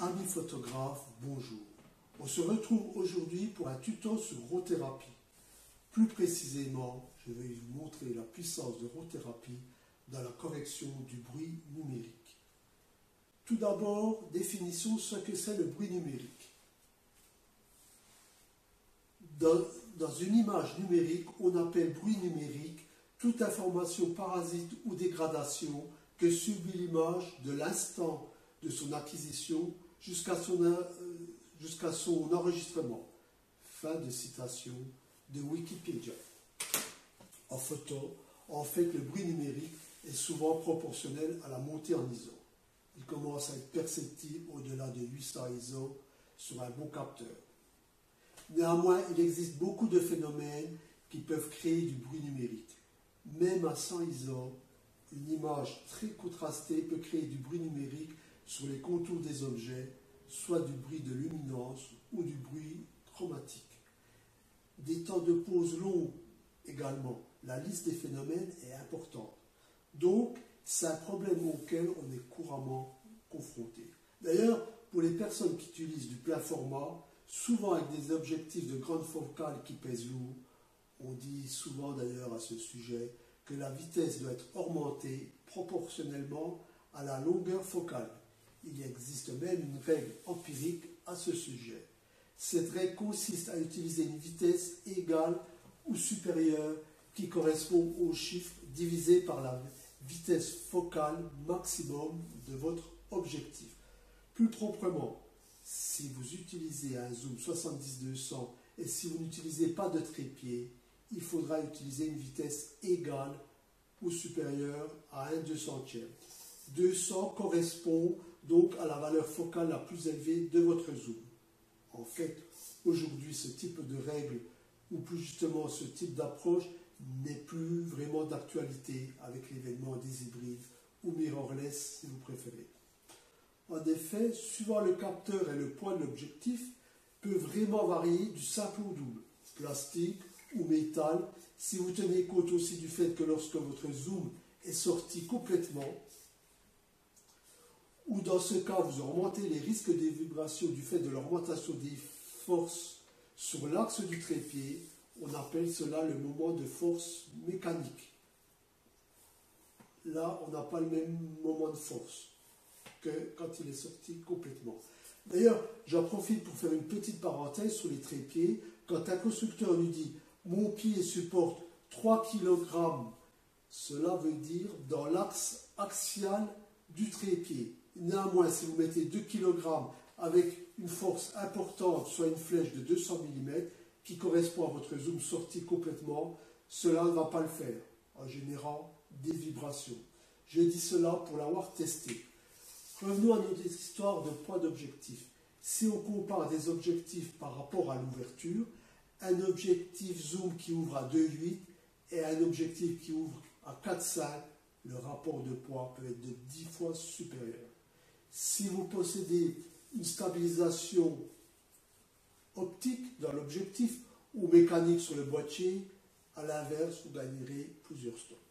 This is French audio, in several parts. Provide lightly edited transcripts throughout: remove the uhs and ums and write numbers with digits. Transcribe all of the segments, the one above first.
Amis photographes, bonjour. On se retrouve aujourd'hui pour un tuto sur RAW-thérapie. Plus précisément, je vais vous montrer la puissance de RAW-thérapie dans la correction du bruit numérique. Tout d'abord, définissons ce que c'est le bruit numérique. Dans une image numérique, on appelle bruit numérique toute information parasite ou dégradation que subit l'image de l'instant de son acquisition jusqu'à son enregistrement. Fin de citation de Wikipédia. En photo, en fait, le bruit numérique est souvent proportionnel à la montée en ISO. Il commence à être perceptible au-delà de 800 ISO sur un bon capteur. Néanmoins, il existe beaucoup de phénomènes qui peuvent créer du bruit numérique. Même à 100 ISO, une image très contrastée peut créer du bruit numérique sur les contours des objets, soit du bruit de luminance ou du bruit chromatique. Des temps de pause longs également. La liste des phénomènes est importante. Donc, c'est un problème auquel on est couramment confronté. D'ailleurs, pour les personnes qui utilisent du plein format, souvent avec des objectifs de grande focale qui pèsent lourd, on dit souvent d'ailleurs à ce sujet que la vitesse doit être augmentée proportionnellement à la longueur focale. Il existe même une règle empirique à ce sujet. Cette règle consiste à utiliser une vitesse égale ou supérieure qui correspond au chiffre divisé par la vitesse focale maximum de votre objectif. Plus proprement, si vous utilisez un zoom 70-200 et si vous n'utilisez pas de trépied, il faudra utiliser une vitesse égale ou supérieure à 1/200. 200 correspond donc à la valeur focale la plus élevée de votre zoom. En fait, aujourd'hui, ce type de règle, ou plus justement ce type d'approche, n'est plus vraiment d'actualité avec l'événement des hybrides ou mirrorless si vous préférez. En effet, suivant le capteur et le poids de l'objectif, peut vraiment varier du simple au double, plastique ou métal, si vous tenez compte aussi du fait que lorsque votre zoom est sorti complètement, ou dans ce cas vous augmentez les risques des vibrations du fait de l'augmentation des forces sur l'axe du trépied, on appelle cela le moment de force mécanique. Là, on n'a pas le même moment de force que quand il est sorti complètement. D'ailleurs, j'en profite pour faire une petite parenthèse sur les trépieds. Quand un constructeur nous dit « mon pied supporte 3 kg », cela veut dire dans l'axe axial du trépied. Néanmoins, si vous mettez 2 kg avec une force importante, soit une flèche de 200 mm, qui correspond à votre zoom sorti complètement, cela ne va pas le faire, en générant des vibrations. Je dis cela pour l'avoir testé. Revenons à notre histoire de poids d'objectif. Si on compare des objectifs par rapport à l'ouverture, un objectif zoom qui ouvre à 2,8 et un objectif qui ouvre à 4,5, le rapport de poids peut être de 10 fois supérieur. Si vous possédez une stabilisation optique dans l'objectif ou mécanique sur le boîtier, à l'inverse, vous gagnerez plusieurs stops.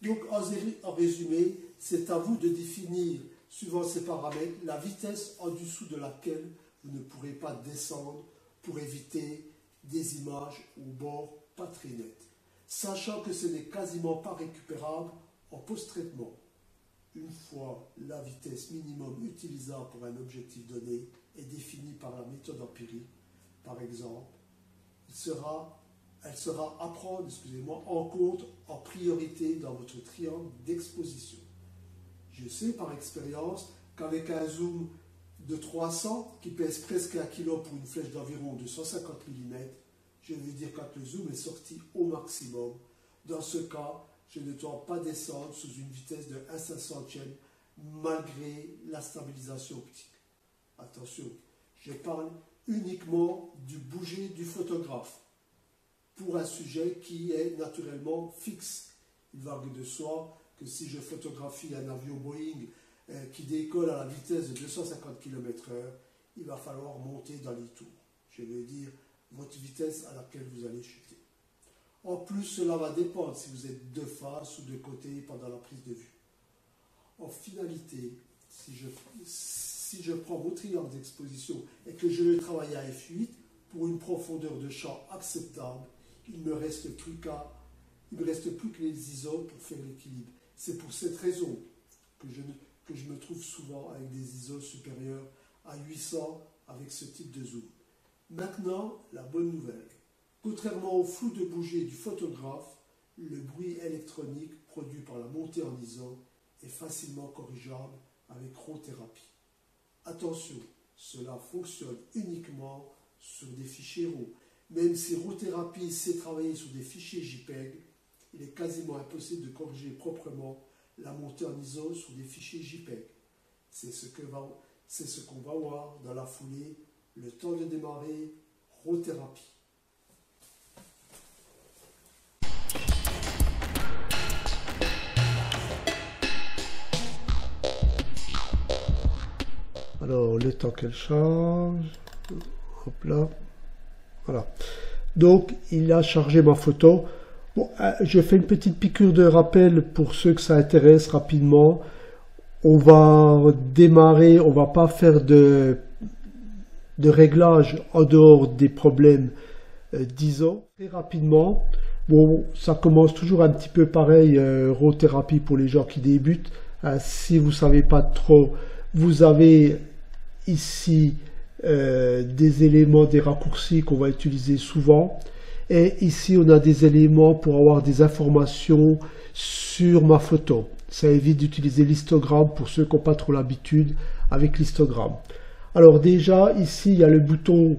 Donc, en résumé, c'est à vous de définir, suivant ces paramètres, la vitesse en dessous de laquelle vous ne pourrez pas descendre pour éviter des images au bord pas très net, sachant que ce n'est quasiment pas récupérable en post-traitement. Une fois la vitesse minimum utilisable pour un objectif donné est définie par la méthode empirique, par exemple, elle sera à prendre en compte en priorité dans votre triangle d'exposition. Je sais par expérience qu'avec un zoom de 300 qui pèse presque 1 kg pour une flèche d'environ 250 mm, je veux dire quand le zoom est sorti au maximum, dans ce cas, je ne dois pas descendre sous une vitesse de 1/500 malgré la stabilisation optique. Attention, je parle uniquement du bouger du photographe pour un sujet qui est naturellement fixe. Il va de soi que si je photographie un avion Boeing qui décolle à la vitesse de 250 km/h, il va falloir monter dans les tours. Je veux dire votre vitesse à laquelle vous allez chuter. En plus, cela va dépendre si vous êtes de face ou de côté pendant la prise de vue. En finalité, si je prends mon triangle d'exposition et que je le travaille à F8, pour une profondeur de champ acceptable, il ne me reste plus que les ISO pour faire l'équilibre. C'est pour cette raison que je me trouve souvent avec des ISO supérieurs à 800 avec ce type de zoom. Maintenant, la bonne nouvelle. Contrairement au flou de bougie du photographe, le bruit électronique produit par la montée en ISO est facilement corrigeable avec RAW-thérapie. Attention, cela fonctionne uniquement sur des fichiers RAW. Même si RAW-thérapie sait travailler sur des fichiers JPEG, il est quasiment impossible de corriger proprement la montée en ISO sur des fichiers JPEG. C'est ce qu'on va voir dans la foulée, le temps de démarrer RAW-thérapie. Alors, le temps qu'elle charge, hop là, voilà. Donc, il a chargé ma photo. Bon, je fais une petite piqûre de rappel pour ceux que ça intéresse rapidement. On va démarrer, on va pas faire de réglage en dehors des problèmes d'ISO. Très rapidement, bon, ça commence toujours un petit peu pareil, RAW-thérapie pour les gens qui débutent. Si vous savez pas trop, vous avez ici des éléments, des raccourcis qu'on va utiliser souvent. Et ici, on a des éléments pour avoir des informations sur ma photo. Ça évite d'utiliser l'histogramme pour ceux qui n'ont pas trop l'habitude avec l'histogramme. Alors déjà, ici, il y a le bouton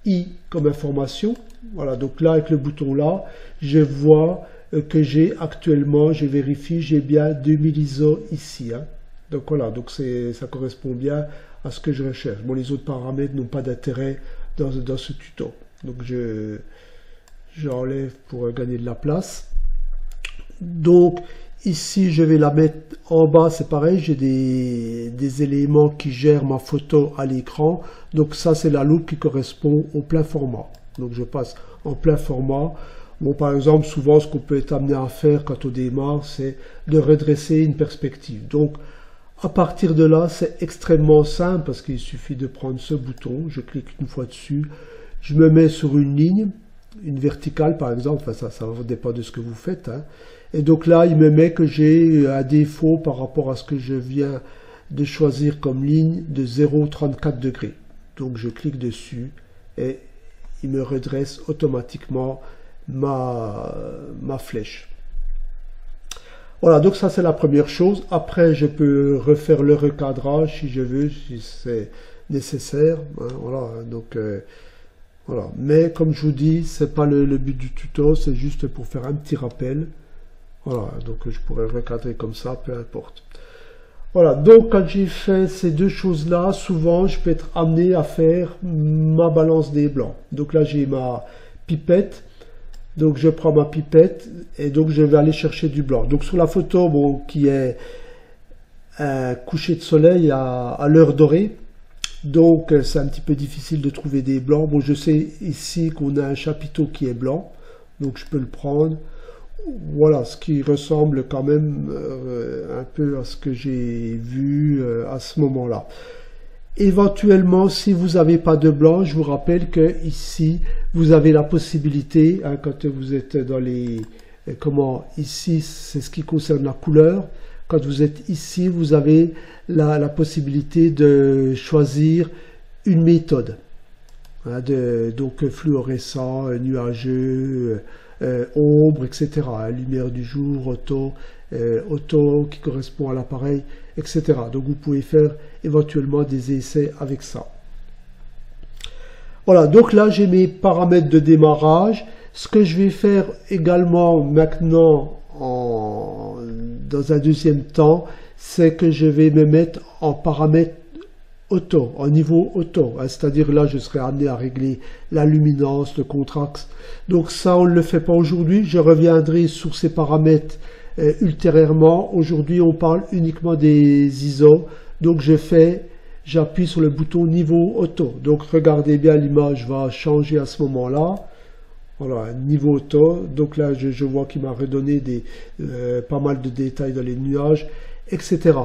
I comme information. Voilà, donc là, avec le bouton là, je vois que j'ai actuellement, je vérifie, j'ai bien 2000 ISO ici. Hein. Donc voilà, donc ça correspond bien à ce que je recherche. Bon, les autres paramètres n'ont pas d'intérêt dans ce tuto. Donc j'enlève pour gagner de la place. Donc ici, je vais la mettre en bas, c'est pareil, j'ai des éléments qui gèrent ma photo à l'écran. Donc ça, c'est la loupe qui correspond au plein format. Donc je passe en plein format. Bon, par exemple, souvent, ce qu'on peut être amené à faire quand on démarre, c'est de redresser une perspective. Donc, à partir de là, c'est extrêmement simple parce qu'il suffit de prendre ce bouton, je clique une fois dessus, je me mets sur une ligne, une verticale par exemple, enfin ça dépend de ce que vous faites. Hein. Et donc là, il me met que j'ai un défaut par rapport à ce que je viens de choisir comme ligne de 0,34 degrés. Donc je clique dessus et il me redresse automatiquement ma flèche. Voilà, donc ça c'est la première chose. Après, je peux refaire le recadrage si je veux, si c'est nécessaire. Hein, voilà, donc voilà. Mais comme je vous dis, c'est pas le but du tuto, c'est juste pour faire un petit rappel. Voilà, donc je pourrais le recadrer comme ça, peu importe. Voilà, donc quand j'ai fait ces deux choses-là, souvent je peux être amené à faire ma balance des blancs. Donc là j'ai ma pipette. Donc je prends ma pipette et donc je vais aller chercher du blanc. Donc sur la photo, bon, qui est un coucher de soleil à l'heure dorée, donc c'est un petit peu difficile de trouver des blancs. Bon, je sais ici qu'on a un chapiteau qui est blanc, donc je peux le prendre. Voilà, ce qui ressemble quand même un peu à ce que j'ai vu à ce moment-là. Éventuellement, si vous n'avez pas de blanc, je vous rappelle que ici, vous avez la possibilité, hein, quand vous êtes dans les... ici, c'est ce qui concerne la couleur. Quand vous êtes ici, vous avez la possibilité de choisir une méthode. Hein, donc fluorescent, nuageux, ombre, etc. Hein, lumière du jour, auto qui correspond à l'appareil, etc. Donc vous pouvez faire éventuellement des essais avec ça. Voilà, donc là j'ai mes paramètres de démarrage. Ce que je vais faire également maintenant dans un deuxième temps, c'est que je vais me mettre en paramètres auto, en niveau auto, hein, c'est-à-dire là je serai amené à régler la luminance, le contraste. Donc ça on ne le fait pas aujourd'hui, je reviendrai sur ces paramètres ultérieurement. Aujourd'hui on parle uniquement des ISO, donc j'appuie sur le bouton niveau auto. Donc regardez bien, l'image va changer à ce moment-là. Voilà, niveau auto. Donc là je vois qu'il m'a redonné pas mal de détails dans les nuages, etc.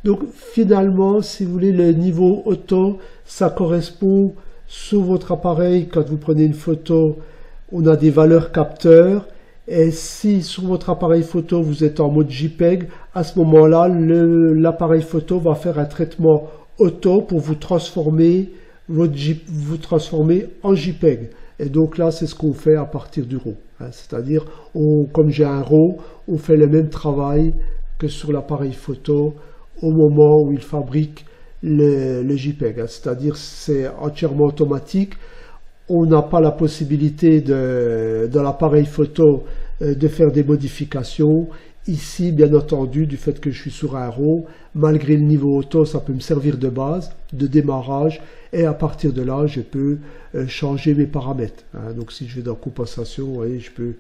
Donc finalement, si vous voulez, le niveau auto, ça correspond sur votre appareil, quand vous prenez une photo, on a des valeurs capteurs. Et si sur votre appareil photo, vous êtes en mode JPEG, à ce moment-là, l'appareil photo va faire un traitement auto pour vous transformer, en JPEG. Et donc là, c'est ce qu'on fait à partir du RAW. Hein. C'est-à-dire, comme j'ai un RAW, on fait le même travail que sur l'appareil photo au moment où il fabrique le JPEG. Hein. C'est-à-dire, c'est entièrement automatique. On n'a pas la possibilité dans l'appareil photo de faire des modifications. Ici, bien entendu, du fait que je suis sur un RAW, malgré le niveau auto, ça peut me servir de base, de démarrage, et à partir de là, je peux changer mes paramètres. Hein. Donc si je vais dans compensation, vous voyez, je peux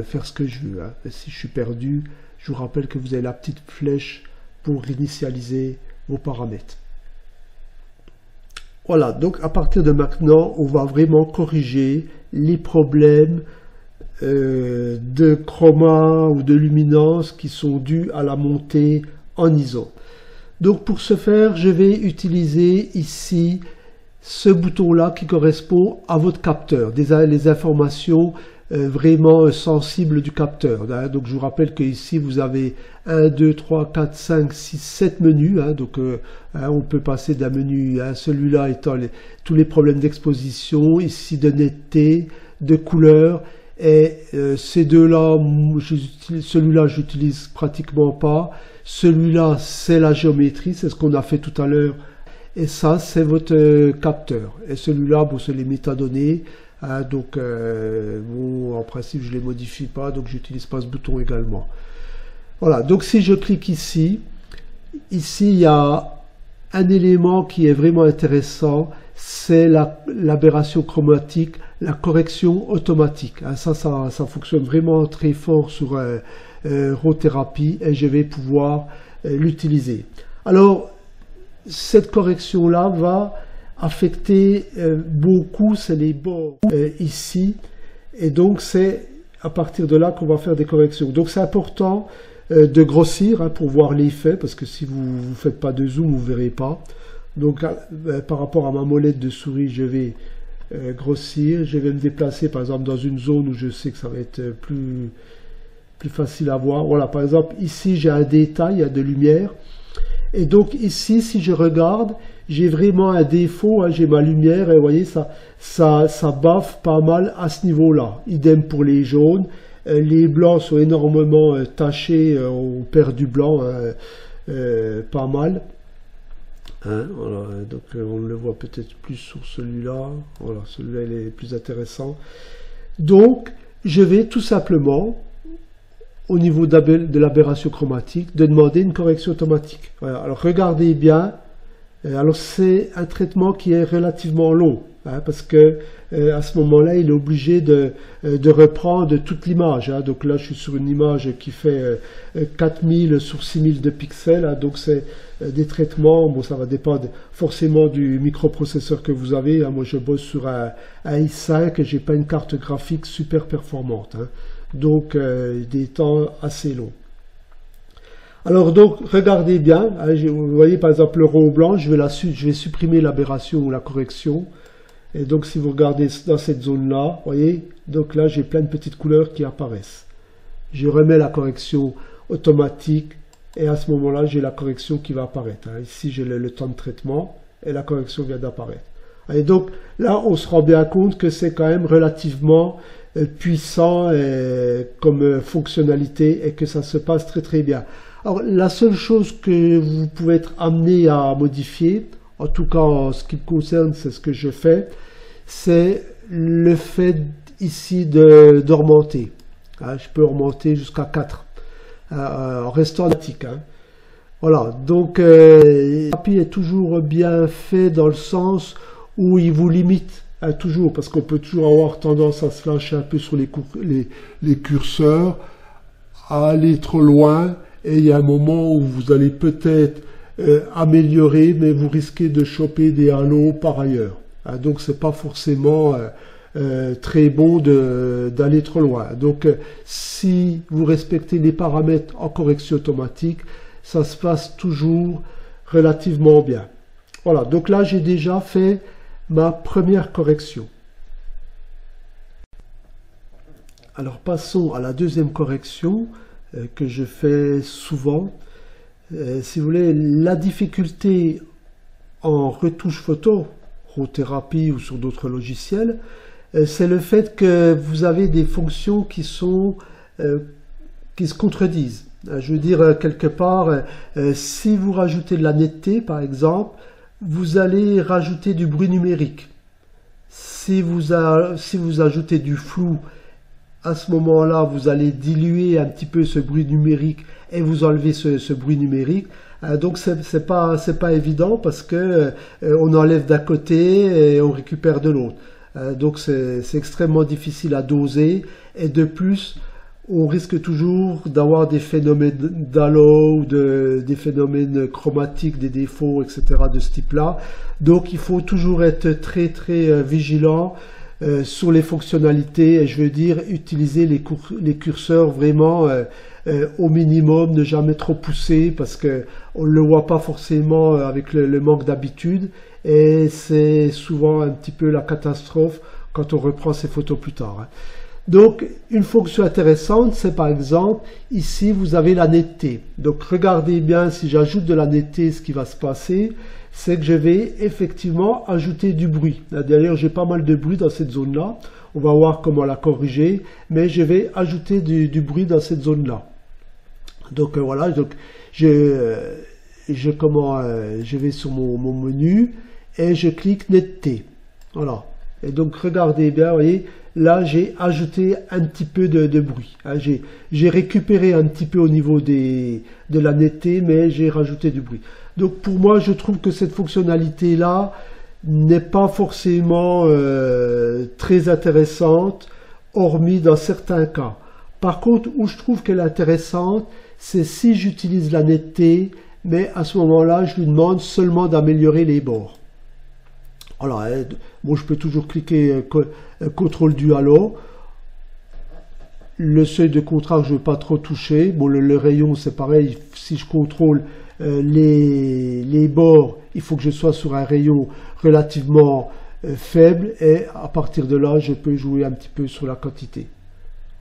faire ce que je veux. Hein. Et si je suis perdu, je vous rappelle que vous avez la petite flèche pour initialiser vos paramètres. Voilà, donc à partir de maintenant, on va vraiment corriger les problèmes de chroma ou de luminance qui sont dus à la montée en ISO. Donc pour ce faire, je vais utiliser ici ce bouton-là qui correspond à votre capteur, les informations vraiment sensibles du capteur. Hein. Donc je vous rappelle que ici vous avez 1, 2, 3, 4, 5, 6, 7 menus. Hein. Donc on peut passer d'un menu, hein, celui-là étant tous les problèmes d'exposition, ici de netteté, de couleur. Et ces deux-là, celui-là j'utilise pratiquement pas. Celui-là c'est la géométrie, c'est ce qu'on a fait tout à l'heure. Et ça c'est votre capteur. Et celui-là, bon, c'est les métadonnées. Hein, donc bon, en principe je les modifie pas, donc j'utilise pas ce bouton également. Voilà, donc si je clique ici, il y a un élément qui est vraiment intéressant, c'est l'aberration chromatique, la correction automatique. Hein, ça fonctionne vraiment très fort sur RAW Therapy et je vais pouvoir l'utiliser. Alors, cette correction-là va affecter beaucoup, c'est les bords ici, et donc c'est à partir de là qu'on va faire des corrections. Donc c'est important de grossir, hein, pour voir l'effet, parce que si vous ne faites pas de zoom, vous ne verrez pas. Donc par rapport à ma molette de souris, je vais grossir, je vais me déplacer par exemple dans une zone où je sais que ça va être plus facile à voir. Voilà, par exemple ici j'ai un détail, il y a de lumière, et donc ici si je regarde, j'ai vraiment un défaut, hein, j'ai ma lumière, et vous voyez, ça baffe pas mal à ce niveau-là. Idem pour les jaunes. Les blancs sont énormément tachés, on perd du blanc, pas mal. Hein, voilà, donc on le voit peut-être plus sur celui-là. Voilà, celui-là il est plus intéressant. Donc, je vais tout simplement, au niveau de l'aberration chromatique, de demander une correction automatique. Voilà, alors regardez bien. Alors c'est un traitement qui est relativement long, hein, parce que à ce moment-là, il est obligé de reprendre toute l'image. Hein. Donc là, je suis sur une image qui fait 4000 sur 6000 de pixels. Hein. Donc c'est des traitements, bon, ça va dépendre forcément du microprocesseur que vous avez. Hein. Moi, je bosse sur un i5 et j'ai pas une carte graphique super performante. Hein. Donc des temps assez longs. Alors donc, regardez bien, hein, vous voyez par exemple le rond blanc, je vais supprimer l'aberration ou la correction. Et donc si vous regardez dans cette zone-là, vous voyez, donc là j'ai plein de petites couleurs qui apparaissent. Je remets la correction automatique et à ce moment-là j'ai la correction qui va apparaître. Hein. Ici j'ai le temps de traitement et la correction vient d'apparaître. Et donc là on se rend bien compte que c'est quand même relativement puissant comme fonctionnalité et que ça se passe très très bien. Alors, la seule chose que vous pouvez être amené à modifier, en tout cas en ce qui me concerne, c'est ce que je fais, c'est le fait ici d'augmenter. Hein, je peux augmenter jusqu'à 4 en restant statique. Hein. Voilà, donc l'API est toujours bien fait dans le sens où il vous limite. Hein, toujours, parce qu'on peut toujours avoir tendance à se lâcher un peu sur les curseurs, à aller trop loin. Et il y a un moment où vous allez peut-être améliorer, mais vous risquez de choper des halos par ailleurs. Hein, donc c'est pas forcément très bon d'aller trop loin. Donc si vous respectez les paramètres en correction automatique, ça se passe toujours relativement bien. Voilà, donc là j'ai déjà fait ma première correction. Alors passons à la deuxième correction que je fais souvent. Si vous voulez, la difficulté en retouche photo, RAWthérapie ou sur d'autres logiciels, c'est le fait que vous avez des fonctions qui se contredisent. Je veux dire, quelque part, si vous rajoutez de la netteté, par exemple, vous allez rajouter du bruit numérique. Si vous ajoutez du flou, à ce moment-là, vous allez diluer un petit peu ce bruit numérique et vous enlevez ce bruit numérique. Donc c'est pas évident parce que on enlève d'un côté et on récupère de l'autre. Donc c'est extrêmement difficile à doser et de plus on risque toujours d'avoir des phénomènes d'halo ou des phénomènes chromatiques, des défauts, etc. de ce type-là. Donc il faut toujours être très vigilant sur les fonctionnalités et je veux dire utiliser les curseurs vraiment au minimum, ne jamais trop pousser parce que on ne le voit pas forcément avec le manque d'habitude et c'est souvent un petit peu la catastrophe quand on reprend ces photos plus tard. Donc une fonction intéressante, c'est par exemple ici vous avez la netteté. Donc regardez bien, si j'ajoute de la netteté, ce qui va se passer, c'est que je vais effectivement ajouter du bruit. D'ailleurs j'ai pas mal de bruit dans cette zone là, on va voir comment la corriger, mais je vais ajouter du bruit dans cette zone là. Donc voilà, donc je vais sur mon menu et je clique netteté. Voilà, et donc regardez bien, vous voyez, là j'ai ajouté un petit peu de bruit. J'ai récupéré un petit peu au niveau de la netteté, mais j'ai rajouté du bruit. Donc pour moi, je trouve que cette fonctionnalité-là n'est pas forcément très intéressante, hormis dans certains cas. Par contre, où je trouve qu'elle est intéressante, c'est si j'utilise la netteté, mais à ce moment-là, je lui demande seulement d'améliorer les bords. Voilà, bon, je peux toujours cliquer contrôle du halo. Le seuil de contraste, je ne veux pas trop toucher. Bon, le rayon, c'est pareil. Si je contrôle les bords, il faut que je sois sur un rayon relativement faible. Et à partir de là, je peux jouer un petit peu sur la quantité.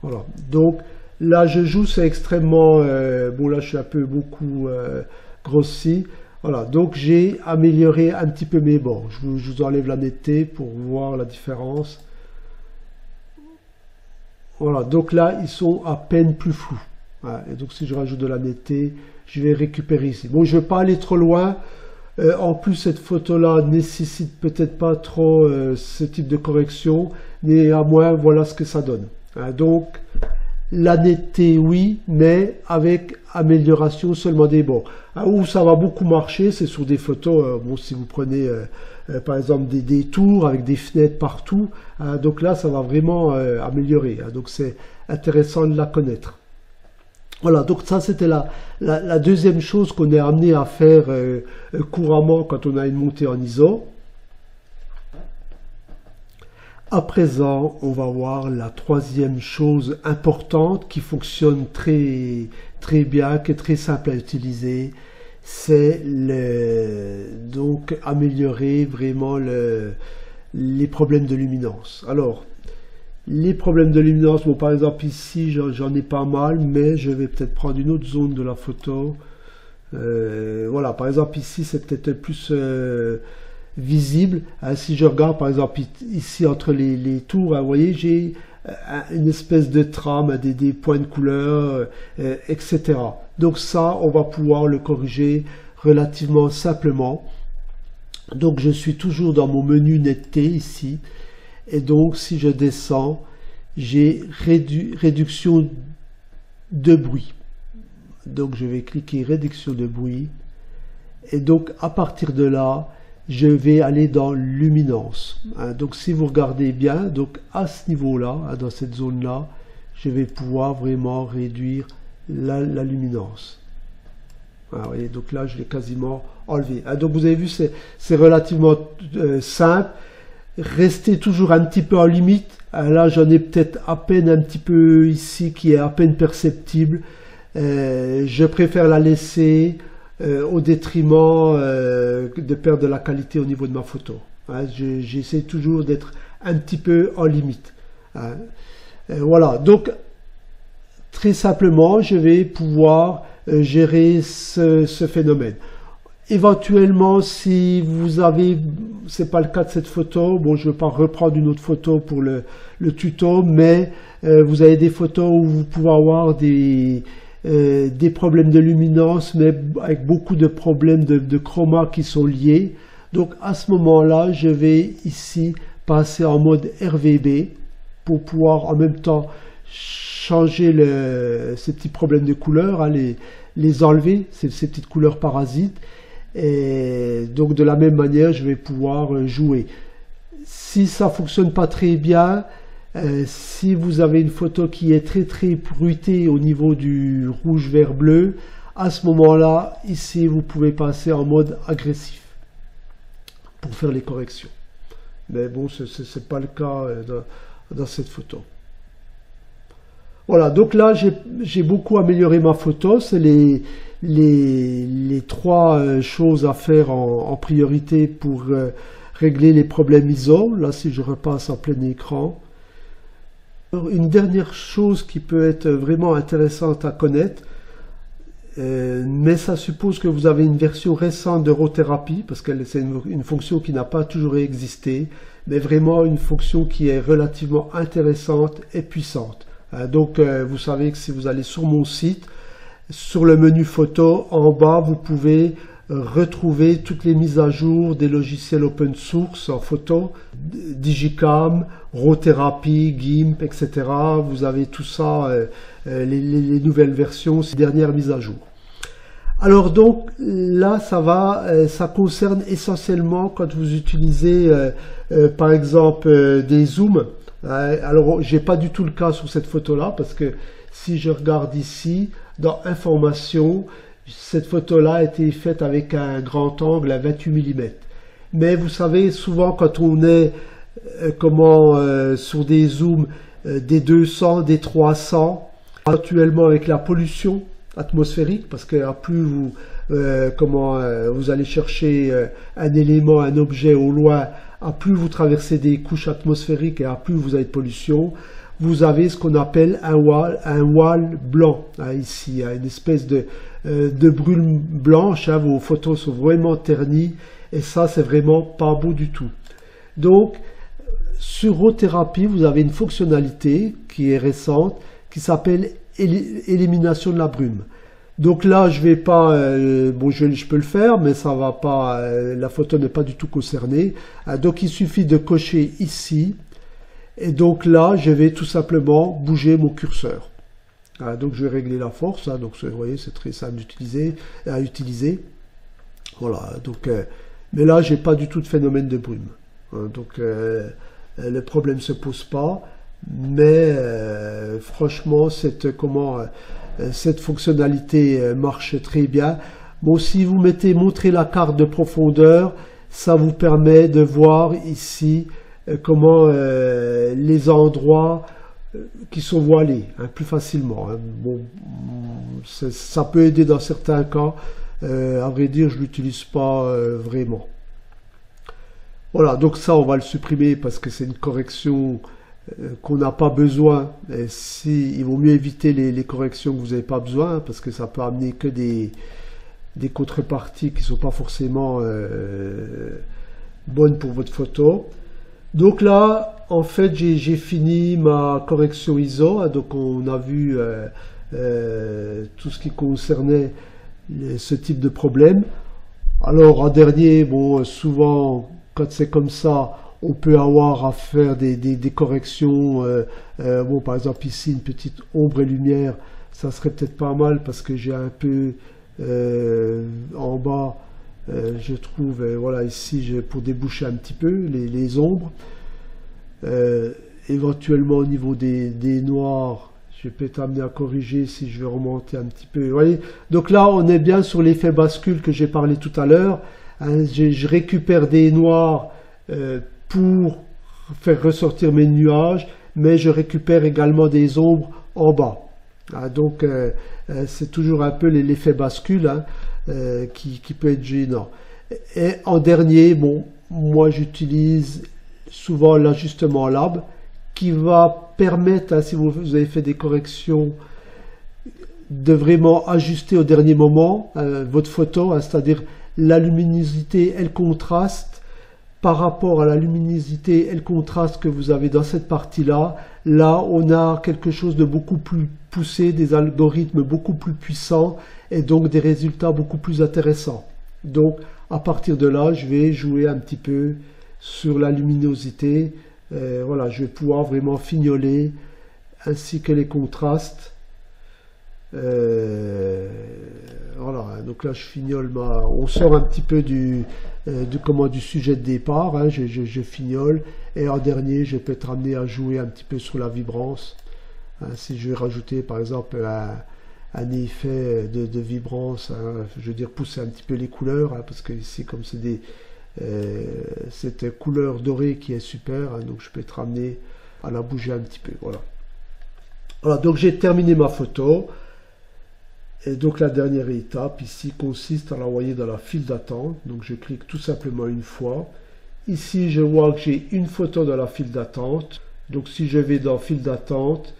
Voilà. Donc, là, je joue, c'est extrêmement... bon, là, je suis un peu beaucoup grossi. Voilà, donc j'ai amélioré un petit peu mes bords. Je vous enlève la netteté pour voir la différence. Voilà, donc là, ils sont à peine plus flous. Voilà, et donc si je rajoute de la netteté, je vais récupérer ici. Bon, je ne vais pas aller trop loin. En plus, cette photo-là nécessite peut-être pas trop ce type de correction. Néanmoins, voilà ce que ça donne. Donc, la netteté, oui, mais avec amélioration seulement des bords. Où ça va beaucoup marcher, c'est sur des photos, bon, si vous prenez par exemple des tours avec des fenêtres partout, donc là ça va vraiment améliorer, donc c'est intéressant de la connaître. Voilà, donc ça c'était la deuxième chose qu'on est amené à faire couramment quand on a une montée en ISO. À présent, on va voir la troisième chose importante qui fonctionne très bien, qui est très simple à utiliser. C'est donc améliorer vraiment les problèmes de luminance. Alors, les problèmes de luminance, bon, par exemple ici, j'en ai pas mal, mais je vais peut-être prendre une autre zone de la photo. Voilà, par exemple ici, c'est peut-être plus... visible. Si je regarde par exemple ici entre les tours, vous voyez, j'ai une espèce de trame, des points de couleur, etc. Donc ça, on va pouvoir le corriger relativement simplement. Donc je suis toujours dans mon menu netteté ici, et donc si je descends, j'ai réduction de bruit. Donc je vais cliquer réduction de bruit, et donc à partir de là, je vais aller dans luminance. Donc si vous regardez bien, donc à ce niveau-là, dans cette zone-là, je vais pouvoir vraiment réduire la luminance. Vous voyez, donc là, je l'ai quasiment enlevé. Donc vous avez vu, c'est relativement simple. Restez toujours un petit peu en limite. Là, j'en ai peut-être à peine un petit peu ici qui est à peine perceptible. je préfère la laisser au détriment de perdre de la qualité au niveau de ma photo. Hein, j'essaie toujours d'être un petit peu en limite. Hein. Voilà, donc très simplement, je vais pouvoir gérer ce phénomène. Éventuellement, si vous avez, c'est pas le cas de cette photo, bon, je ne vais pas reprendre une autre photo pour le tuto, mais vous avez des photos où vous pouvez avoir des problèmes de luminance, mais avec beaucoup de problèmes de chroma qui sont liés. Donc à ce moment-là, je vais ici passer en mode RVB pour pouvoir en même temps changer ces petits problèmes de couleurs, hein, les enlever, ces petites couleurs parasites. Et donc de la même manière, je vais pouvoir jouer. Si ça fonctionne pas très bien, si vous avez une photo qui est très bruitée au niveau du rouge, vert, bleu, à ce moment-là, ici, vous pouvez passer en mode agressif pour faire les corrections. Mais bon, ce n'est pas le cas dans cette photo. Voilà, donc là, j'ai beaucoup amélioré ma photo. C'est les trois choses à faire en priorité pour régler les problèmes ISO. Là, si je repasse en plein écran. Alors, une dernière chose qui peut être vraiment intéressante à connaître, mais ça suppose que vous avez une version récente d'Eurothérapie, parce que c'est une fonction qui n'a pas toujours existé, mais vraiment une fonction qui est relativement intéressante et puissante. Donc, vous savez que si vous allez sur mon site, sur le menu photo, en bas, vous pouvez retrouver toutes les mises à jour des logiciels open source en photo, Digicam, Rothérapie, GIMP, etc. Vous avez tout ça, les nouvelles versions, ces dernières mises à jour. Alors donc là, ça concerne essentiellement quand vous utilisez par exemple des zooms. Alors j'ai pas du tout le cas sur cette photo-là parce que si je regarde ici, dans Information, cette photo-là a été faite avec un grand angle à 28 mm. Mais vous savez, souvent quand on est sur des zooms des 200, des 300, actuellement avec la pollution atmosphérique, parce que à plus vous allez chercher un élément, un objet au loin, à plus vous traversez des couches atmosphériques et à plus vous avez de pollution, vous avez ce qu'on appelle un voile blanc, hein, ici, hein, une espèce de brume blanche, hein, vos photos sont vraiment ternies, et ça c'est vraiment pas beau du tout. Donc, sur Rothérapie, vous avez une fonctionnalité qui est récente, qui s'appelle élimination de la brume. Donc là, je vais pas, bon, je peux le faire, mais ça va pas, la photo n'est pas du tout concernée. Donc il suffit de cocher ici, et donc là, je vais tout simplement bouger mon curseur. Donc je vais régler la force, hein, donc vous voyez, c'est très simple à utiliser. Voilà, donc, mais là, j'ai pas du tout de phénomène de brume. Donc le problème se pose pas, mais franchement, cette fonctionnalité marche très bien. Bon, si vous montrer la carte de profondeur, ça vous permet de voir ici comment les endroits qui sont voilés, hein, plus facilement. Hein. Bon, ça peut aider dans certains cas. À vrai dire, je l'utilise pas vraiment. Voilà, donc ça, on va le supprimer parce que c'est une correction qu'on n'a pas besoin. Et il vaut mieux éviter les corrections que vous n'avez pas besoin, parce que ça peut amener que des contreparties qui ne sont pas forcément bonnes pour votre photo. Donc là, en fait, j'ai fini ma correction ISO. Donc on a vu tout ce qui concernait ce type de problème. Alors en dernier, bon, souvent quand c'est comme ça, on peut avoir à faire des corrections. Bon, par exemple ici, une petite ombre et lumière, ça serait peut-être pas mal parce que j'ai un peu en bas, je trouve, voilà, ici, pour déboucher un petit peu les ombres. Éventuellement au niveau des noirs, je vais peut-être amener à corriger si je vais remonter un petit peu. Vous voyez, donc là, on est bien sur l'effet bascule que j'ai parlé tout à l'heure. Hein, je récupère des noirs pour faire ressortir mes nuages, mais je récupère également des ombres en bas. Donc c'est toujours un peu l'effet bascule qui peut être gênant. Et en dernier, bon, moi j'utilise souvent l'ajustement lab qui va permettre, si vous avez fait des corrections, de vraiment ajuster au dernier moment votre photo, c'est-à-dire la luminosité et le contraste par rapport à la luminosité et le contraste que vous avez dans cette partie-là. Là, on a quelque chose de beaucoup plus poussé, des algorithmes beaucoup plus puissants et donc des résultats beaucoup plus intéressants. Donc, à partir de là, je vais jouer un petit peu sur la luminosité. Voilà, je vais pouvoir vraiment fignoler ainsi que les contrastes. Voilà, donc là je fignole on sort un petit peu du sujet de départ, je fignole, et en dernier je peux être amené à jouer un petit peu sur la vibrance, si je vais rajouter par exemple un effet de vibrance, je veux dire pousser un petit peu les couleurs, parce que ici comme c'est cette couleur dorée qui est super, donc je peux être amené à la bouger un petit peu. Voilà, donc j'ai terminé ma photo. Et donc la dernière étape ici consiste à l'envoyer dans la file d'attente. Donc je clique tout simplement une fois. Ici je vois que j'ai une photo dans la file d'attente. Donc si je vais dans file d'attente,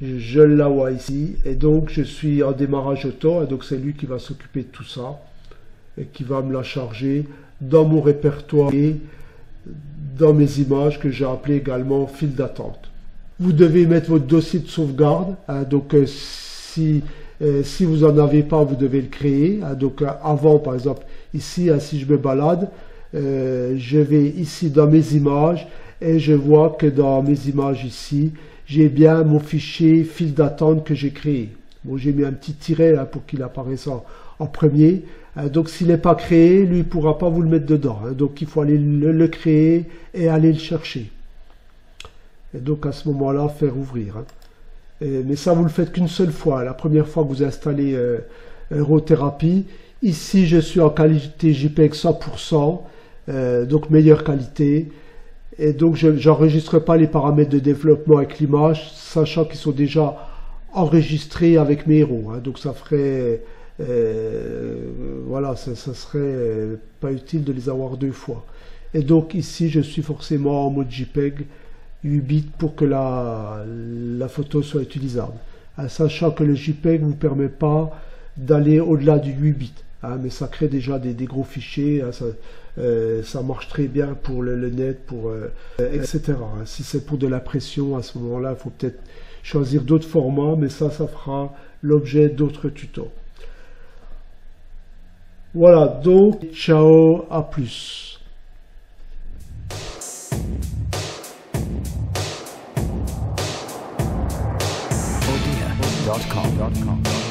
je la vois ici. Et donc je suis en démarrage auto. Et donc c'est lui qui va s'occuper de tout ça. Et qui va me la charger dans mon répertoire et dans mes images que j'ai appelé également file d'attente. Vous devez mettre votre dossier de sauvegarde. Donc si vous n'en avez pas, vous devez le créer. Donc avant, par exemple, ici, si je me balade, je vais ici dans mes images et je vois que dans mes images ici, j'ai bien mon fichier file d'attente que j'ai créé. Bon, j'ai mis un petit tiret pour qu'il apparaisse en premier. Donc s'il n'est pas créé, lui ne pourra pas vous le mettre dedans. Donc il faut aller le créer et aller le chercher. Et donc à ce moment-là, faire ouvrir. Mais ça, vous le faites qu'une seule fois. La première fois que vous installez Eurothérapie. Ici, je suis en qualité JPEG 100%, donc meilleure qualité. Et donc, je n'enregistre pas les paramètres de développement avec l'image, sachant qu'ils sont déjà enregistrés avec mes héros. Donc, ça ferait... voilà, ça serait pas utile de les avoir deux fois. Et donc, ici, je suis forcément en mode JPEG 8 bits pour que la photo soit utilisable. Sachant que le JPEG ne vous permet pas d'aller au-delà du 8 bits. Mais ça crée déjà des gros fichiers. Ça marche très bien pour le net, etc. Si c'est pour de l'impression, à ce moment-là, il faut peut-être choisir d'autres formats, mais ça fera l'objet d'autres tutos. Voilà, donc, ciao, à plus. Odia.com